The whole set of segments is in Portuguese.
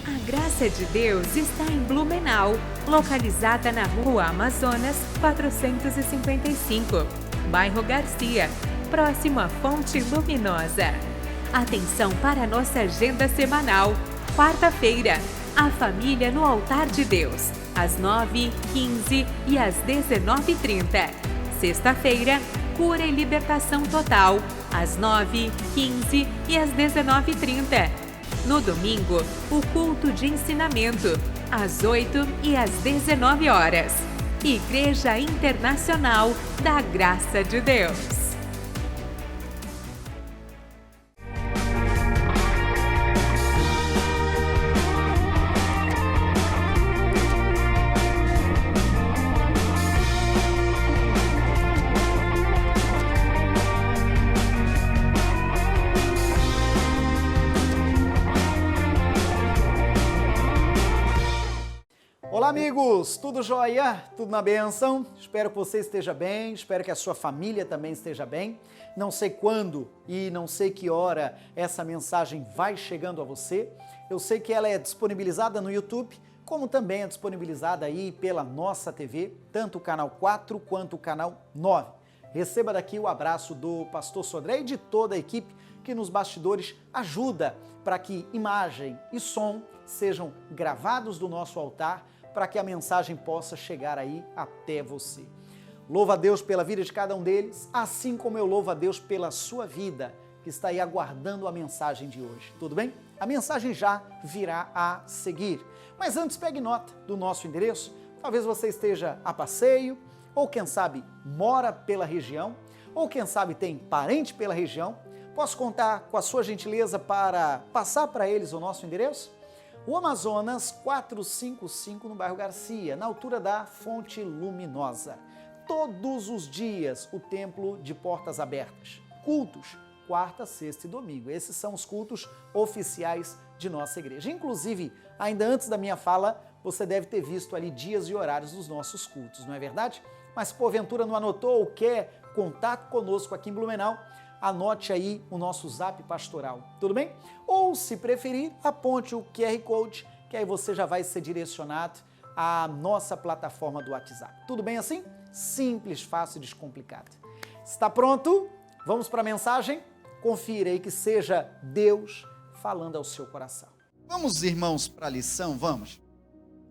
A Graça de Deus está em Blumenau, localizada na Rua Amazonas 455, bairro Garcia, próximo à Fonte Luminosa. Atenção para a nossa agenda semanal. Quarta-feira, a família no altar de Deus, às 9h15 e às 19h30. Sexta-feira, cura e libertação total, às 9h15 e às 19h30. No domingo, o culto de ensinamento, às 8h e às 19h. Igreja Internacional da Graça de Deus. Olá amigos, tudo jóia? Tudo na bênção? Espero que você esteja bem, espero que a sua família também esteja bem. Não sei quando e não sei que hora essa mensagem vai chegando a você. Eu sei que ela é disponibilizada no YouTube, como também é disponibilizada aí pela nossa TV, tanto o canal 4 quanto o canal 9. Receba daqui o abraço do pastor Sodré e de toda a equipe que nos bastidores ajuda para que imagem e som sejam gravados do nosso altar, para que a mensagem possa chegar aí até você. Louvo a Deus pela vida de cada um deles, assim como eu louvo a Deus pela sua vida, que está aí aguardando a mensagem de hoje. Tudo bem? A mensagem já virá a seguir. Mas antes, pegue nota do nosso endereço. Talvez você esteja a passeio, ou quem sabe mora pela região, ou quem sabe tem parente pela região. Posso contar com a sua gentileza para passar para eles o nosso endereço? O Amazonas 455 no bairro Garcia, na altura da Fonte Luminosa. Todos os dias o templo de portas abertas. Cultos, quarta, sexta e domingo. Esses são os cultos oficiais de nossa igreja. Inclusive, ainda antes da minha fala, você deve ter visto ali dias e horários dos nossos cultos, não é verdade? Mas porventura não anotou ou quer contato conosco aqui em Blumenau, anote aí o nosso zap pastoral, tudo bem? Ou, se preferir, aponte o QR Code, que aí você já vai ser direcionado à nossa plataforma do WhatsApp. Tudo bem assim? Simples, fácil e descomplicado. Está pronto? Vamos para a mensagem? Confira aí que seja Deus falando ao seu coração. Vamos, irmãos, para a lição? Vamos?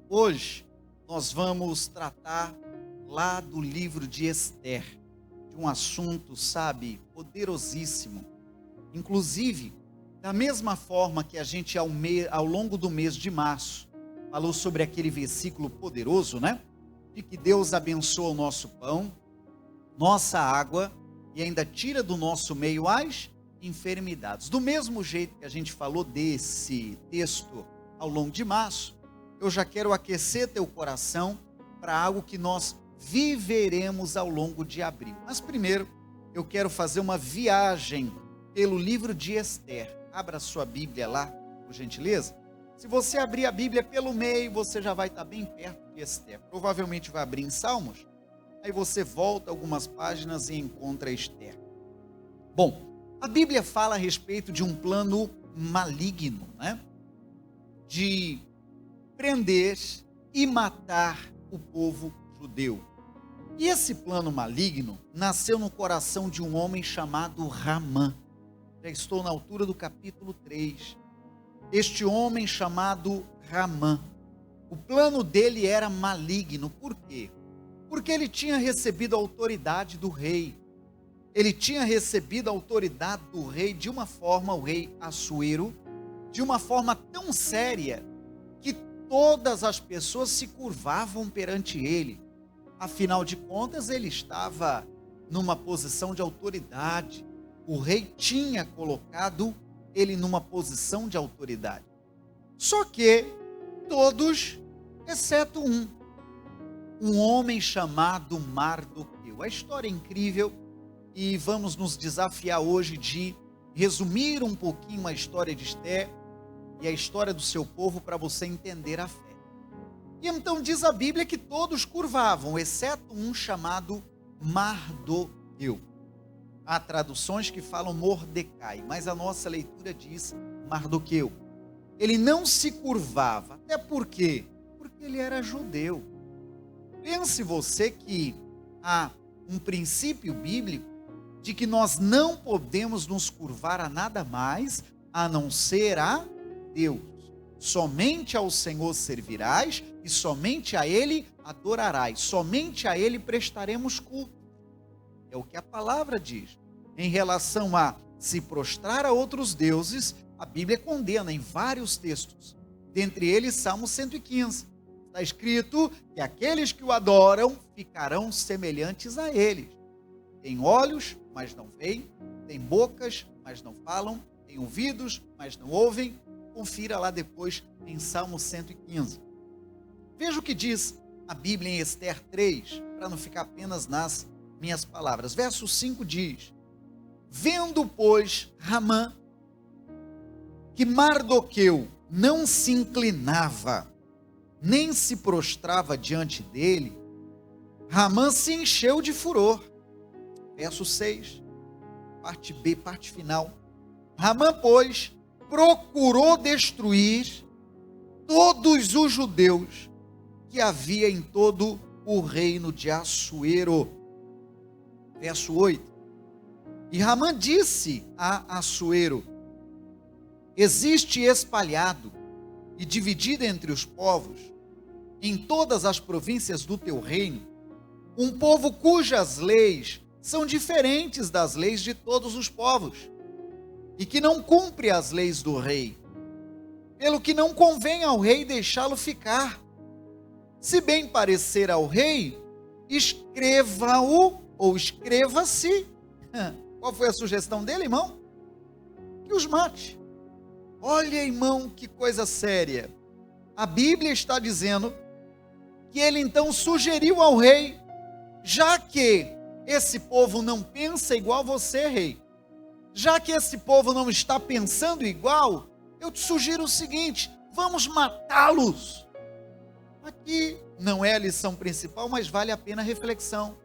Hoje nós vamos tratar lá do livro de Esther, de um assunto, sabe, poderosíssimo. Inclusive, da mesma forma que a gente ao longo do mês de março falou sobre aquele versículo poderoso, né? De que Deus abençoa o nosso pão, nossa água e ainda tira do nosso meio as enfermidades. Do mesmo jeito que a gente falou desse texto ao longo de março, eu já quero aquecer teu coração para algo que nós viveremos ao longo de abril. Mas primeiro, eu quero fazer uma viagem pelo livro de Esther. Abra sua Bíblia lá, por gentileza. Se você abrir a Bíblia pelo meio, você já vai estar bem perto de Esther. Provavelmente vai abrir em Salmos, aí você volta algumas páginas e encontra Esther. Bom, a Bíblia fala a respeito de um plano maligno, né? De prender e matar o povo judeu. E esse plano maligno nasceu no coração de um homem chamado Ramã. Já estou na altura do capítulo 3. Este homem chamado Ramã, o plano dele era maligno. Por quê? Porque ele tinha recebido a autoridade do rei. Ele tinha recebido a autoridade do rei de uma forma, o rei Assuero, de uma forma tão séria que todas as pessoas se curvavam perante ele. Afinal de contas, ele estava numa posição de autoridade. O rei tinha colocado ele numa posição de autoridade. Só que todos, exceto um homem chamado Mardoqueu. A história é incrível e vamos nos desafiar hoje de resumir um pouquinho a história de Esther e a história do seu povo para você entender a fé. E então diz a Bíblia que todos curvavam, exceto um chamado Mardoqueu. Há traduções que falam Mordecai, mas a nossa leitura diz Mardoqueu. ele não se curvava. Até por quê? Porque ele era judeu. Pense você que há um princípio bíblico de que nós não podemos nos curvar a nada mais a não ser a Deus. Somente ao Senhor servirás e somente a Ele adorarás. Somente a Ele prestaremos culto. É o que a palavra diz. Em relação a se prostrar a outros deuses, a Bíblia condena em vários textos. Dentre eles, Salmo 115. Está escrito que aqueles que o adoram ficarão semelhantes a eles. Tem olhos, mas não veem. Tem bocas, mas não falam. Tem ouvidos, mas não ouvem. Confira lá depois em Salmo 115. Veja o que diz a Bíblia em Ester 3, para não ficar apenas nas minhas palavras. Verso 5 diz: vendo, pois, Ramã, que Mardoqueu não se inclinava, nem se prostrava diante dele, Ramã se encheu de furor. Verso 6, parte B, parte final. Ramã, pois, procurou destruir todos os judeus que havia em todo o reino de Assuero. Verso 8. E Ramã disse a Assuero: existe espalhado e dividido entre os povos, em todas as províncias do teu reino, um povo cujas leis são diferentes das leis de todos os povos, e que não cumpre as leis do rei, pelo que não convém ao rei deixá-lo ficar. Se bem parecer ao rei, escreva-o ou escreva-se. Qual foi a sugestão dele, irmão? Que os mate. Olha, irmão, que coisa séria. A Bíblia está dizendo que ele então sugeriu ao rei, já que esse povo não pensa igual você, rei, já que esse povo não está pensando igual, eu te sugiro o seguinte: vamos matá-los. Aqui não é a lição principal, mas vale a pena a reflexão.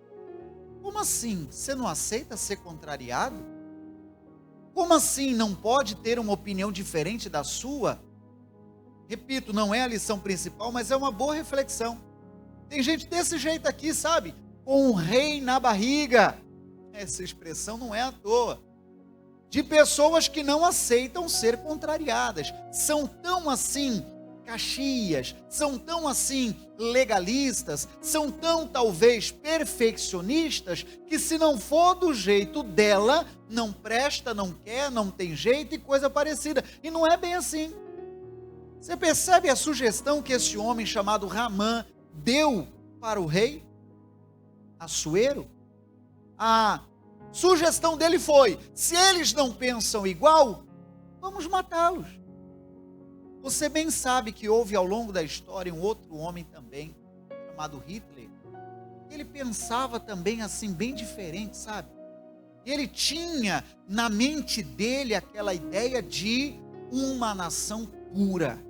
Como assim? Você não aceita ser contrariado? Como assim não pode ter uma opinião diferente da sua? Repito, não é a lição principal, mas é uma boa reflexão. Tem gente desse jeito aqui, sabe? Com um rei na barriga. Essa expressão não é à toa. De pessoas que não aceitam ser contrariadas. São tão assim caxias, são tão assim legalistas, são tão talvez perfeccionistas, que se não for do jeito dela, não presta, não quer, não tem jeito e coisa parecida. E não é bem assim. Você percebe a sugestão que esse homem chamado Ramã deu para o rei Assuero? A sugestão dele foi: se eles não pensam igual, vamos matá-los. Você bem sabe que houve ao longo da história um outro homem também, chamado Hitler. Ele pensava também assim, bem diferente, sabe? Ele tinha na mente dele aquela ideia de uma nação pura,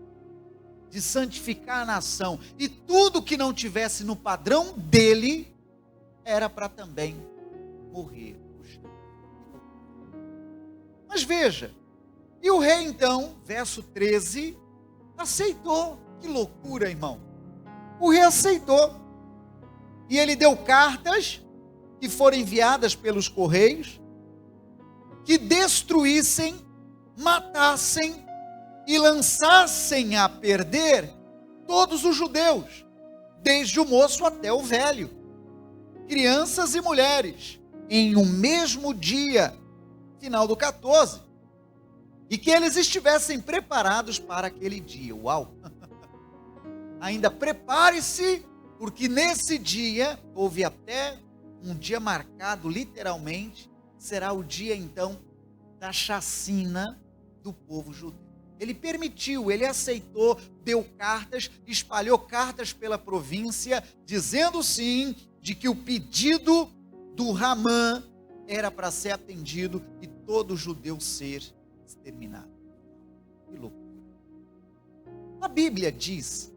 de santificar a nação. E tudo que não tivesse no padrão dele, era para também morrer. Mas veja, e o rei então, verso 13, aceitou. Que loucura, irmão. O rei aceitou. E ele deu cartas que foram enviadas pelos correios, que destruíssem, matassem e lançassem a perder todos os judeus, desde o moço até o velho, crianças e mulheres, em um mesmo dia, final do 14. E que eles estivessem preparados para aquele dia. Uau! Ainda prepare-se, porque nesse dia, houve até um dia marcado literalmente, será o dia então da chacina do povo judeu. Ele permitiu, ele aceitou, deu cartas, espalhou cartas pela província, dizendo sim, de que o pedido do Ramã era para ser atendido e todo judeu ser exterminado. Que loucura. A Bíblia diz,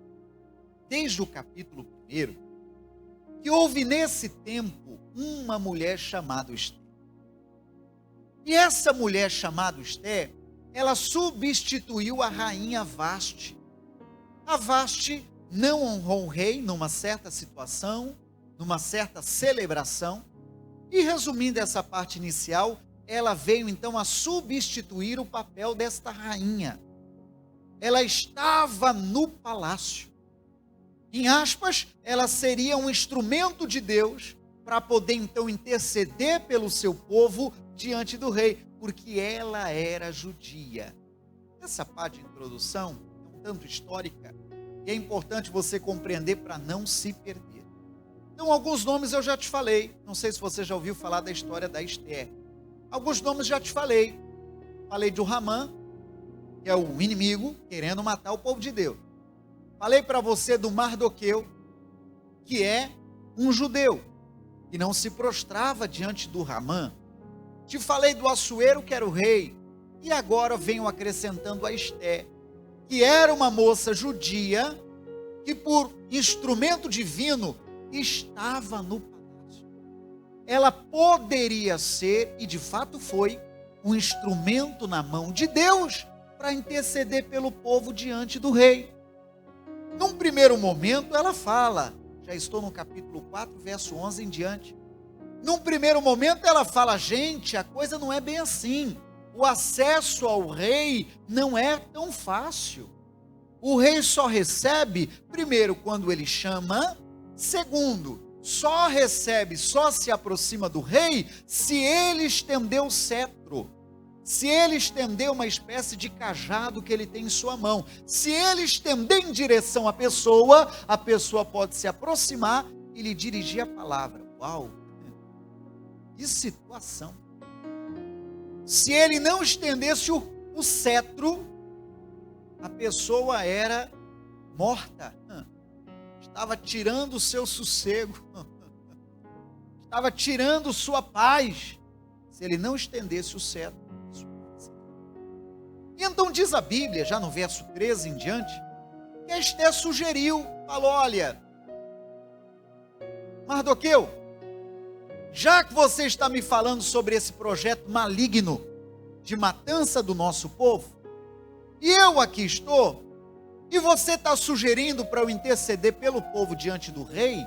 desde o capítulo 1, que houve nesse tempo uma mulher chamada Ester. E essa mulher chamada Ester ela substituiu a rainha Vaste. A Vaste não honrou o rei numa certa situação, numa certa celebração. E resumindo essa parte inicial, ela veio então a substituir o papel desta rainha. Ela estava no palácio. Em aspas, ela seria um instrumento de Deus para poder então interceder pelo seu povo diante do rei, porque ela era judia. Essa parte de introdução é um tanto histórica e é importante você compreender para não se perder. Então, alguns nomes eu já te falei, não sei se você já ouviu falar da história da Esther. Alguns nomes já te falei. Falei de Hamã, que é o inimigo querendo matar o povo de Deus. Falei para você do Mardoqueu, que é um judeu, que não se prostrava diante do Hamã. Te falei do Assuero, que era o rei, e agora venho acrescentando a Esther, que era uma moça judia, que por instrumento divino estava no palácio. Ela poderia ser, e de fato foi, um instrumento na mão de Deus para interceder pelo povo diante do rei. Num primeiro momento ela fala, já estou no capítulo 4, verso 11 em diante. Num primeiro momento ela fala, gente, a coisa não é bem assim. O acesso ao rei não é tão fácil. O rei só recebe, primeiro, quando ele chama. Segundo, só recebe, só se aproxima do rei se ele estender o cetro. Se ele estender uma espécie de cajado que ele tem em sua mão. Se ele estender em direção à pessoa, a pessoa pode se aproximar e lhe dirigir a palavra. Uau! Que situação! Se ele não estendesse o cetro, a pessoa era morta. Estava tirando o seu sossego. Estava tirando sua paz. Se ele não estendesse o cetro. E então diz a Bíblia, já no verso 13 em diante, que Esther sugeriu, falou, olha, Mardoqueu, já que você está me falando sobre esse projeto maligno de matança do nosso povo, e eu aqui estou, e você está sugerindo para eu interceder pelo povo diante do rei,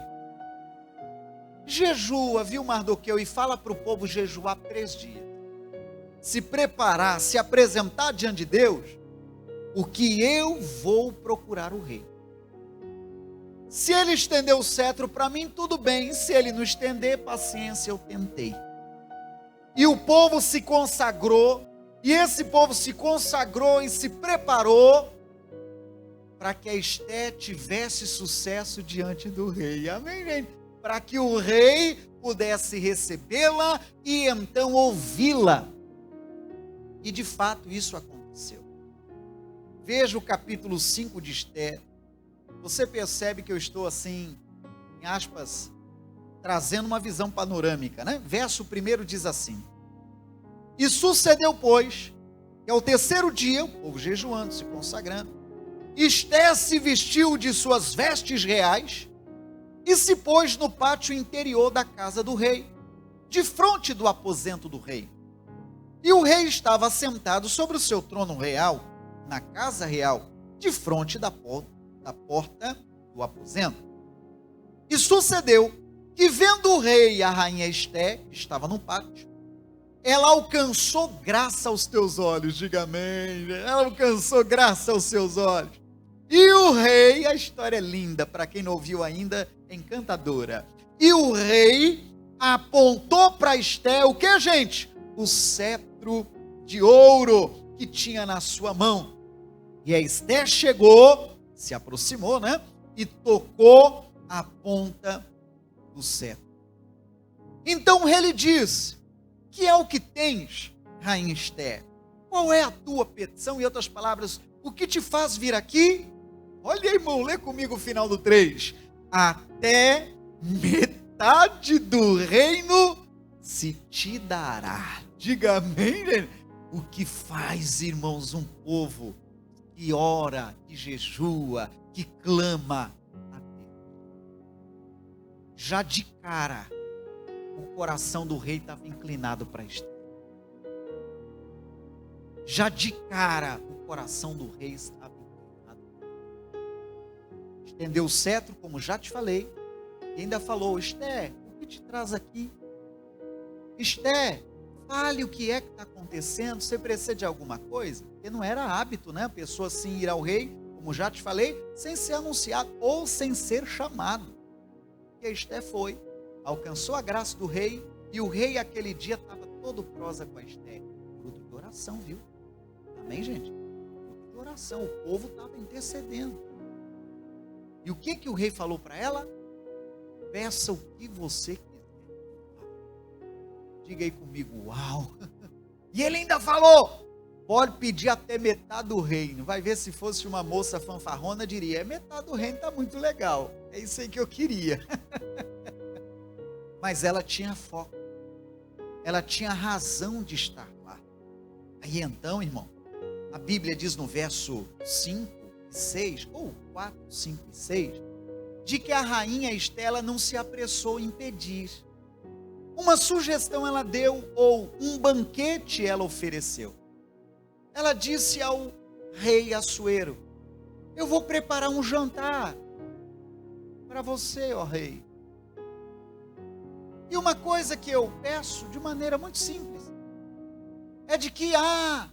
jejua, viu, Mardoqueu, e fala para o povo jejuar 3 dias. Se preparar, se apresentar diante de Deus, porque eu vou procurar o rei. Se ele estender o cetro para mim, tudo bem. Se ele não estender, paciência, eu tentei. E o povo se consagrou, e esse povo se consagrou e se preparou para que a Esther tivesse sucesso diante do rei. Amém, gente? Para que o rei pudesse recebê-la e então ouvi-la. E de fato isso aconteceu. Veja o capítulo 5 de Esther. Você percebe que eu estou assim, em aspas, trazendo uma visão panorâmica, né? Verso 1 diz assim: E sucedeu, pois, que ao 3º dia, o povo jejuando, se consagrando, Esther se vestiu de suas vestes reais e se pôs no pátio interior da casa do rei, de frente do aposento do rei. E o rei estava sentado sobre o seu trono real, na casa real, de frente da porta do aposento. E sucedeu que, vendo o rei e a rainha Esther, que estava no pátio, ela alcançou graça aos teus olhos, diga amém, ela alcançou graça aos seus olhos. E o rei, a história é linda, para quem não ouviu ainda, é encantadora. E o rei apontou para Esther, o que, gente? O cetro de ouro que tinha na sua mão. E a Esther chegou, se aproximou, né? E tocou a ponta do cetro. Então o rei lhe disse: que é o que tens, rainha Esther? Qual é a tua petição? Em outras palavras, o que te faz vir aqui? Olha, irmão, lê comigo o final do 3. Até metade do reino se te dará. Diga amém, gente. O que faz, irmãos, um povo que ora, que jejua, que clama a Deus? Já de cara, o coração do rei estava inclinado para Esther. já de cara o coração do rei estava inclinado. Estendeu o cetro, como já te falei, e ainda falou: Esther, o que te traz aqui? Esther, fale o que é que está acontecendo, você precisa de alguma coisa? Porque não era hábito, né? A pessoa assim ir ao rei, como já te falei, sem ser anunciado ou sem ser chamado. E a Esther foi, alcançou a graça do rei, e o rei aquele dia estava todo prosa com a Esther. Fruto de oração, viu? Amém, gente? Fruto de oração, o povo estava intercedendo. E o que o rei falou para ela? Peça o que você quiser. Diga aí comigo, uau! E ele ainda falou: pode pedir até metade do reino. Vai ver, se fosse uma moça fanfarrona, diria: metade do reino está muito legal. É isso aí que eu queria. Mas ela tinha foco. Ela tinha razão de estar lá. Aí então, irmão, a Bíblia diz no verso 5 e 6, ou 4, 5 e 6, de que a rainha Esther não se apressou em pedir. Uma sugestão ela deu, ou um banquete ela ofereceu. Ela disse ao rei Assuero: eu vou preparar um jantar para você, ó rei. E uma coisa que eu peço de maneira muito simples, é de que há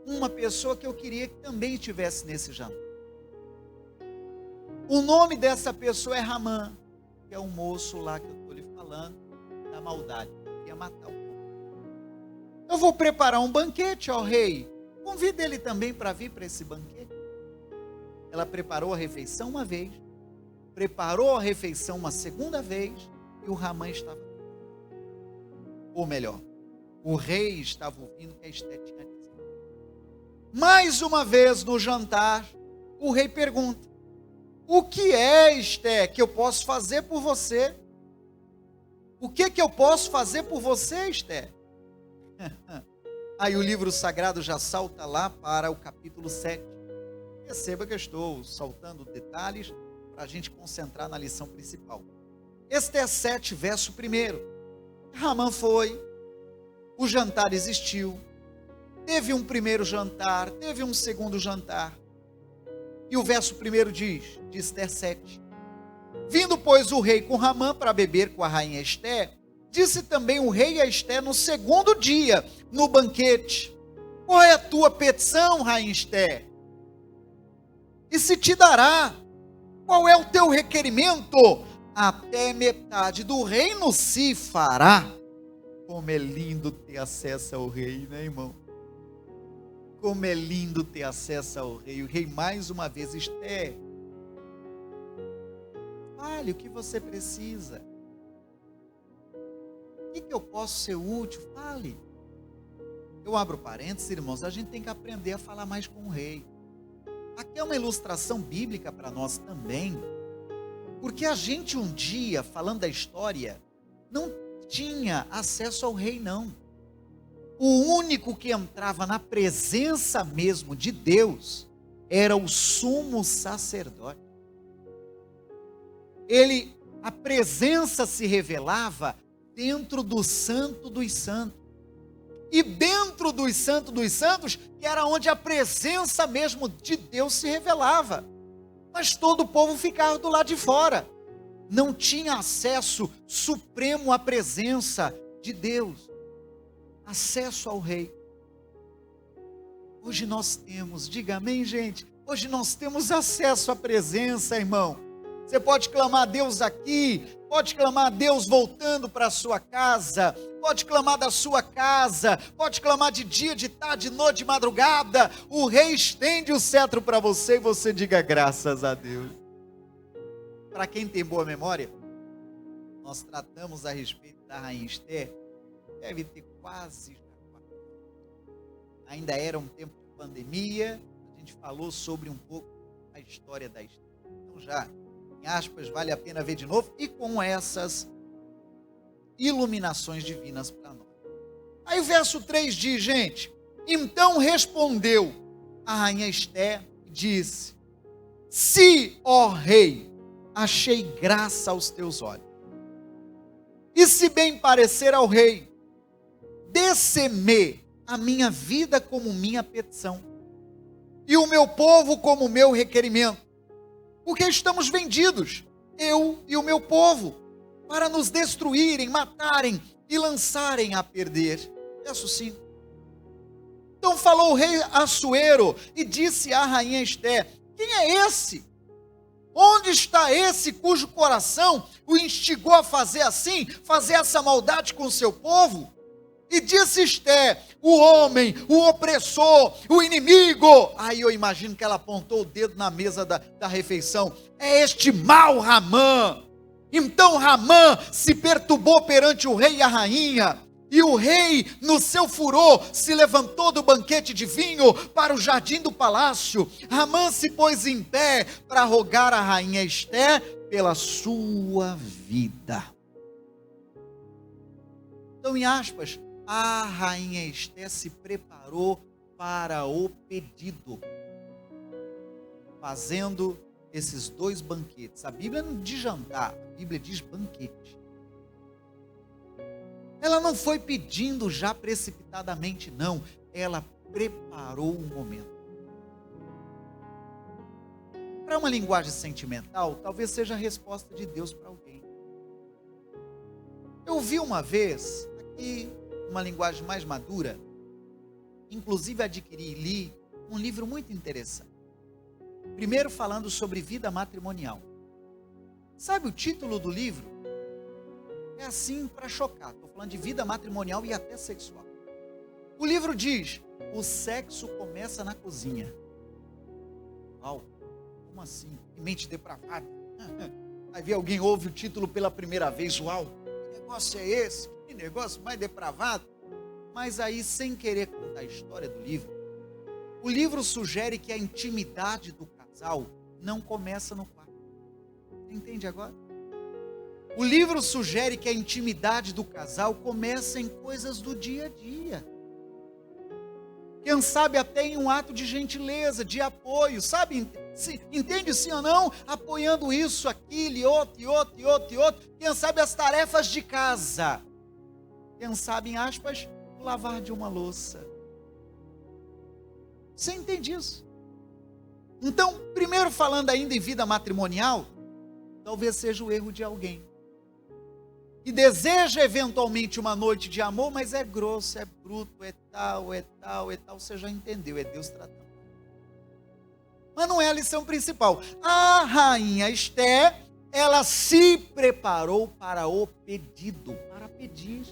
uma pessoa que eu queria que também estivesse nesse jantar. O nome dessa pessoa é Ramã, que é um moço lá que eu estou lhe falando, da maldade, que ia matar o povo. Eu vou preparar um banquete ao rei, convida ele também para vir para esse banquete. Ela preparou a refeição uma vez, preparou a refeição uma segunda vez, e o Ramã estava, ou melhor, o rei estava ouvindo o que a Esther tinha a dizer. Mais uma vez no jantar, o rei pergunta: o que é, Esther, que eu posso fazer por você? O que eu posso fazer por você, Esther? Aí o livro sagrado já salta lá para o capítulo 7. Perceba que eu estou saltando detalhes para a gente concentrar na lição principal. Esther 7, verso 1. Ramã foi, o jantar existiu, teve um primeiro jantar, teve um segundo jantar. E o verso 1 diz, de Esther 7, vindo, pois, o rei com Ramã para beber com a rainha Esther, disse também o rei a Esther no segundo dia, no banquete: qual é a tua petição, rainha Esther? E se te dará. Qual é o teu requerimento? Até metade do reino se fará. Como é lindo ter acesso ao rei, né, irmão? Como é lindo ter acesso ao rei. O rei mais uma vez: Esther, fale o que você precisa. O que eu posso ser útil? Fale. Eu abro parênteses, irmãos, a gente tem que aprender a falar mais com o rei. Aqui é uma ilustração bíblica para nós também, porque a gente um dia, falando da história, não tinha acesso ao rei, não. O único que entrava na presença mesmo de Deus era o sumo sacerdote. A presença se revelava dentro do Santo dos Santos. E dentro dos Santos dos Santos, que era onde a presença mesmo de Deus se revelava. Mas todo o povo ficava do lado de fora. Não tinha acesso supremo à presença de Deus. Acesso ao rei. Hoje nós temos, diga amém, gente. Hoje nós temos acesso à presença, irmão. Você pode clamar a Deus aqui, pode clamar a Deus voltando para a sua casa, pode clamar da sua casa, pode clamar de dia, de tarde, de noite, de madrugada. O rei estende o cetro para você e você diga graças a Deus. Para quem tem boa memória, nós tratamos a respeito da rainha Esther, deve ter quase, ainda era um tempo de pandemia, a gente falou sobre um pouco a história da Esther. Então já, em aspas, vale a pena ver de novo, e com essas iluminações divinas para nós. Aí o verso 3 diz, gente: então respondeu a rainha Esther e disse: se, ó rei, achei graça aos teus olhos, e se bem parecer ao rei, desse-me a minha vida como minha petição, e o meu povo como meu requerimento, porque estamos vendidos, eu e o meu povo, para nos destruírem, matarem e lançarem a perder. Verso 5. Então falou o rei Assuero e disse à rainha Esté: quem é esse? Onde está esse cujo coração o instigou a fazer assim, fazer essa maldade com o seu povo? E disse Esté: o homem, o opressor, o inimigo. Aí eu imagino que ela apontou o dedo na mesa da refeição. É este mau Ramã. Então Ramã se perturbou perante o rei e a rainha. E o rei, no seu furor, se levantou do banquete de vinho para o jardim do palácio. Ramã se pôs em pé para rogar a rainha Esté pela sua vida. Então, em aspas, a rainha Esté se preparou para o pedido, fazendo esses 2 banquetes. A Bíblia não diz jantar, a Bíblia diz banquete. Ela não foi pedindo já precipitadamente, não. Ela preparou o momento. Para uma linguagem sentimental, talvez seja a resposta de Deus para alguém. Eu vi uma vez, aqui, uma linguagem mais madura, inclusive adquiri e li um livro muito interessante. Primeiro falando sobre vida matrimonial. Sabe o título do livro? É assim para chocar. Estou falando de vida matrimonial e até sexual. O livro diz: o sexo começa na cozinha. Uau, como assim? Que mente depravada. Aí vê alguém ouve o título pela primeira vez. Uau, que negócio é esse? Que negócio mais depravado. Mas aí, sem querer contar a história do livro, o livro sugere que a intimidade do casal não começa no quarto. Você entende agora? O livro sugere que a intimidade do casal começa em coisas do dia a dia. Quem sabe até em um ato de gentileza, de apoio, sabe? Entende sim ou não? Apoiando isso, aquilo, e outro. Quem sabe as tarefas de casa. Quem sabe, em aspas, o lavar de uma louça. Você entende isso? Então, primeiro falando ainda em vida matrimonial, talvez seja o erro de alguém que deseja eventualmente uma noite de amor, mas é grosso, é bruto, é tal, você já entendeu, é Deus tratando. Mas não é a lição principal. A rainha Esté, ela se preparou para o pedido, para pedir.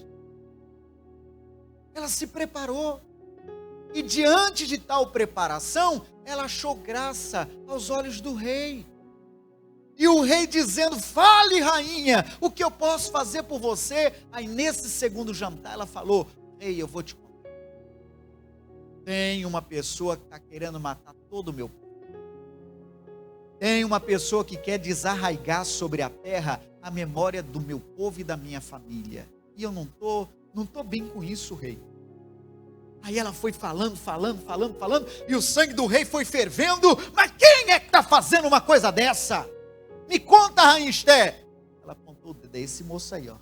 Ela se preparou. E diante de tal preparação, ela achou graça aos olhos do rei. E o rei dizendo: fale, rainha, o que eu posso fazer por você? Aí nesse segundo jantar ela falou: rei, eu vou te contar. Tem uma pessoa que está querendo matar todo o meu povo. Tem uma pessoa que quer desarraigar sobre a terra a memória do meu povo e da minha família. E eu não tô bem com isso, rei. Aí ela foi falando, e o sangue do rei foi fervendo. Mas quem é que está fazendo uma coisa dessa? Me conta, rainha Esté. Ela apontou o dedo: é esse moço aí, ó.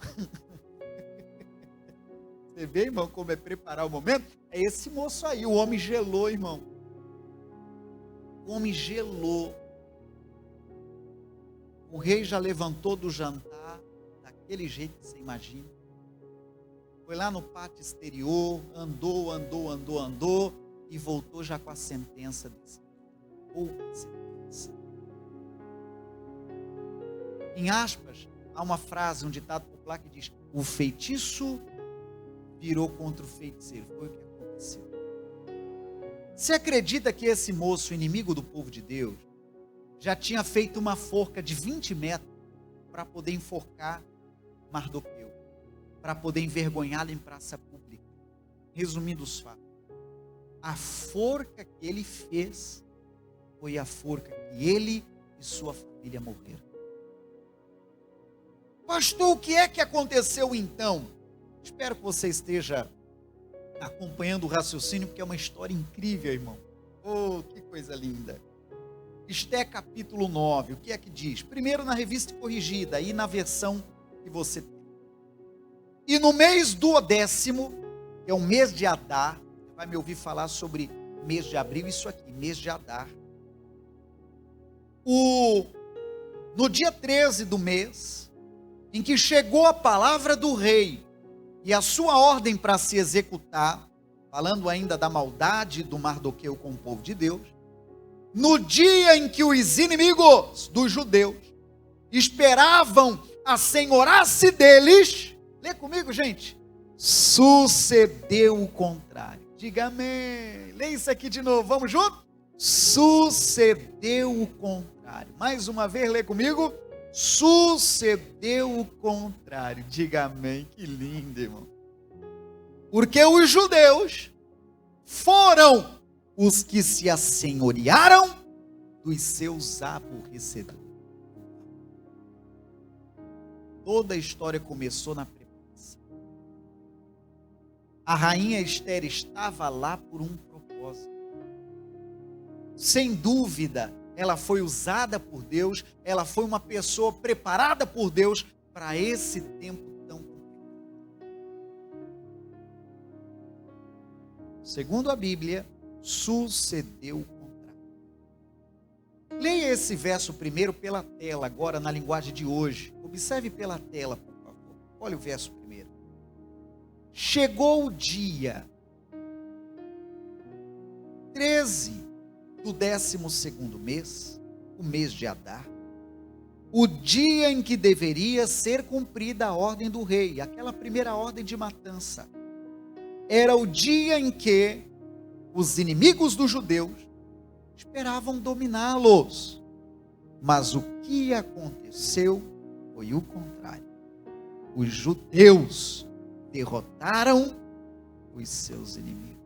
Você vê, irmão, como é preparar o momento? É esse moço aí. O homem gelou, irmão. O homem gelou. O rei já levantou do jantar, daquele jeito que você imagina. Foi lá no pátio exterior, andou, e voltou já com a sentença desse. Ou a sentença. Em aspas, há uma frase, um ditado popular que diz: o feitiço virou contra o feiticeiro. Foi o que aconteceu. Você acredita que esse moço, inimigo do povo de Deus, já tinha feito uma forca de 20 metros para poder enforcar Mardoqueu, para poder envergonhá-lo em praça pública? Resumindo os fatos, a forca que ele fez foi a forca que ele e sua família morreram. Pastor, o que é que aconteceu então? Espero que você esteja acompanhando o raciocínio, porque é uma história incrível, irmão. Oh, que coisa linda. Esté capítulo 9, o que é que diz? Primeiro na revista corrigida, aí na versão que você tem. E no mês do 10º, que é o mês de Adar, é vai me ouvir falar sobre mês de abril, isso aqui, mês de Adar. No dia 13 do mês, em que chegou a palavra do rei e a sua ordem para se executar, falando ainda da maldade do Mardoqueu com o povo de Deus, no dia em que os inimigos dos judeus esperavam assenhorar-se deles, lê comigo, gente, sucedeu o contrário. Diga amém. Lê isso aqui de novo, vamos junto? Sucedeu o contrário. Mais uma vez, lê comigo. Sucedeu o contrário. Diga amém. Que lindo, irmão. Porque os judeus foram os que se assenhorearam dos seus aborrecedores. Toda a história começou na preparação. A rainha Esther estava lá por um propósito. Sem dúvida, ela foi usada por Deus, ela foi uma pessoa preparada por Deus para esse tempo tão complicado. Segundo a Bíblia, sucedeu o contrário. Leia esse verso primeiro pela tela, agora na linguagem de hoje. Observe pela tela, por favor. Olha o verso primeiro. Chegou o dia 13 do 12º mês, o mês de Adar, o dia em que deveria ser cumprida a ordem do rei, aquela primeira ordem de matança. Era o dia em que os inimigos dos judeus esperavam dominá-los. Mas o que aconteceu foi o contrário. Os judeus derrotaram os seus inimigos.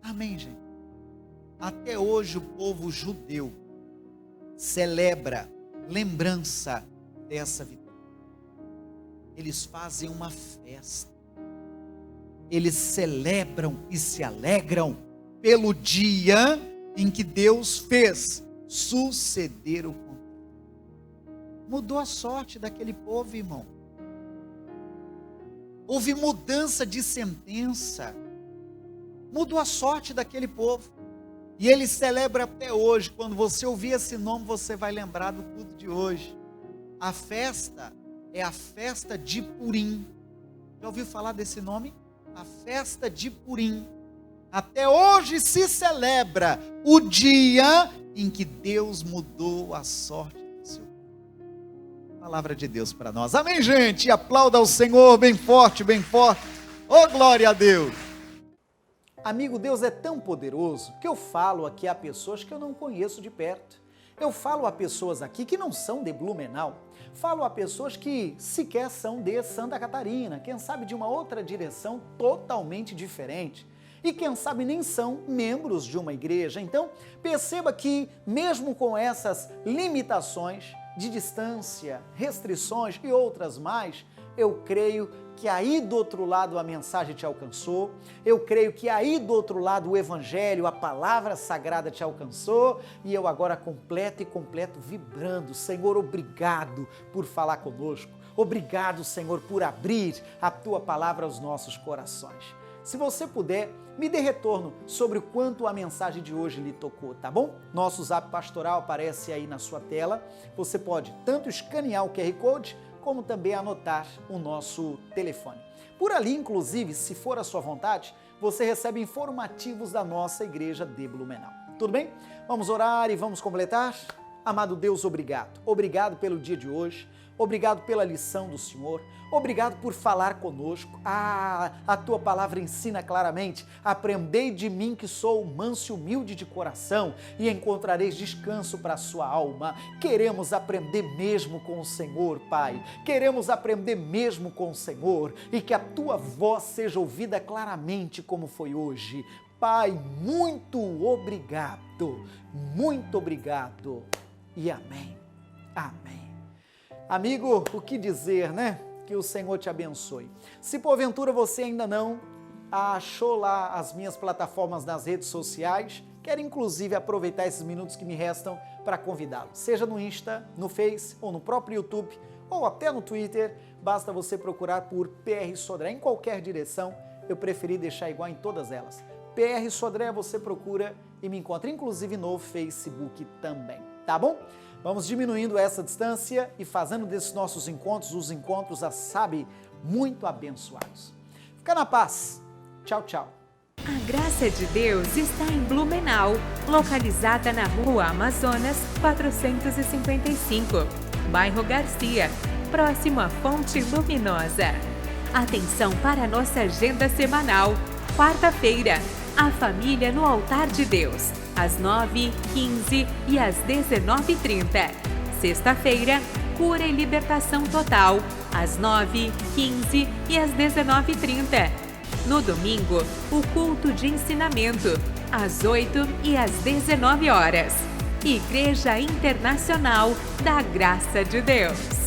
Amém, gente? Até hoje o povo judeu celebra lembrança dessa vitória. Eles fazem uma festa. Eles celebram e se alegram pelo dia em que Deus fez suceder o contrário. Mudou a sorte daquele povo, irmão. Houve mudança de sentença. Mudou a sorte daquele povo. E ele celebra até hoje. Quando você ouvir esse nome, você vai lembrar do culto de hoje. A festa é a festa de Purim. Já ouviu falar desse nome? A festa de Purim. Até hoje se celebra o dia em que Deus mudou a sorte do seu povo. Palavra de Deus para nós. Amém, gente? Aplauda ao Senhor bem forte, bem forte. Oh, glória a Deus. Amigo, Deus é tão poderoso que eu falo aqui a pessoas que eu não conheço de perto. Eu falo a pessoas aqui que não são de Blumenau. Falo a pessoas que sequer são de Santa Catarina, quem sabe de uma outra direção totalmente diferente. E quem sabe nem são membros de uma igreja. Então, perceba que mesmo com essas limitações de distância, restrições e outras mais, eu creio que aí do outro lado a mensagem te alcançou, eu creio que aí do outro lado o evangelho, a palavra sagrada te alcançou, e eu agora completo vibrando. Senhor, obrigado por falar conosco, obrigado, Senhor, por abrir a tua palavra aos nossos corações. Se você puder, me dê retorno sobre o quanto a mensagem de hoje lhe tocou, tá bom? Nosso zap pastoral aparece aí na sua tela, você pode tanto escanear o QR Code, como também anotar o nosso telefone. Por ali, inclusive, se for a sua vontade, você recebe informativos da nossa igreja de Blumenau. Tudo bem? Vamos orar e vamos completar? Amado Deus, obrigado. Obrigado pelo dia de hoje. Obrigado pela lição do Senhor. Obrigado por falar conosco. A tua palavra ensina claramente: aprendei de mim que sou manso e humilde de coração e encontrareis descanso para a sua alma. Queremos aprender mesmo com o Senhor, Pai. Queremos aprender mesmo com o Senhor e que a tua voz seja ouvida claramente como foi hoje. Pai, muito obrigado e amém. Amém. Amigo, o que dizer, né? Que o Senhor te abençoe. Se porventura você ainda não achou lá as minhas plataformas nas redes sociais, quero inclusive aproveitar esses minutos que me restam para convidá-lo. Seja no Insta, no Face ou no próprio YouTube ou até no Twitter, basta você procurar por PR Sodré em qualquer direção. Eu preferi deixar igual em todas elas. PR Sodré, você procura e me encontra, inclusive no Facebook também, tá bom? Vamos diminuindo essa distância e fazendo desses nossos encontros, os encontros, muito abençoados. Fica na paz. Tchau, tchau. A graça de Deus está em Blumenau, localizada na Rua Amazonas, 455, bairro Garcia, próximo à Fonte Luminosa. Atenção para a nossa agenda semanal. Quarta-feira, a família no altar de Deus, às 9, 15 e às 19h30. Sexta-feira, cura e libertação total, às 9, 15 e às 19h30. No domingo, o culto de ensinamento, às 8 e às 19 horas. Igreja Internacional da Graça de Deus.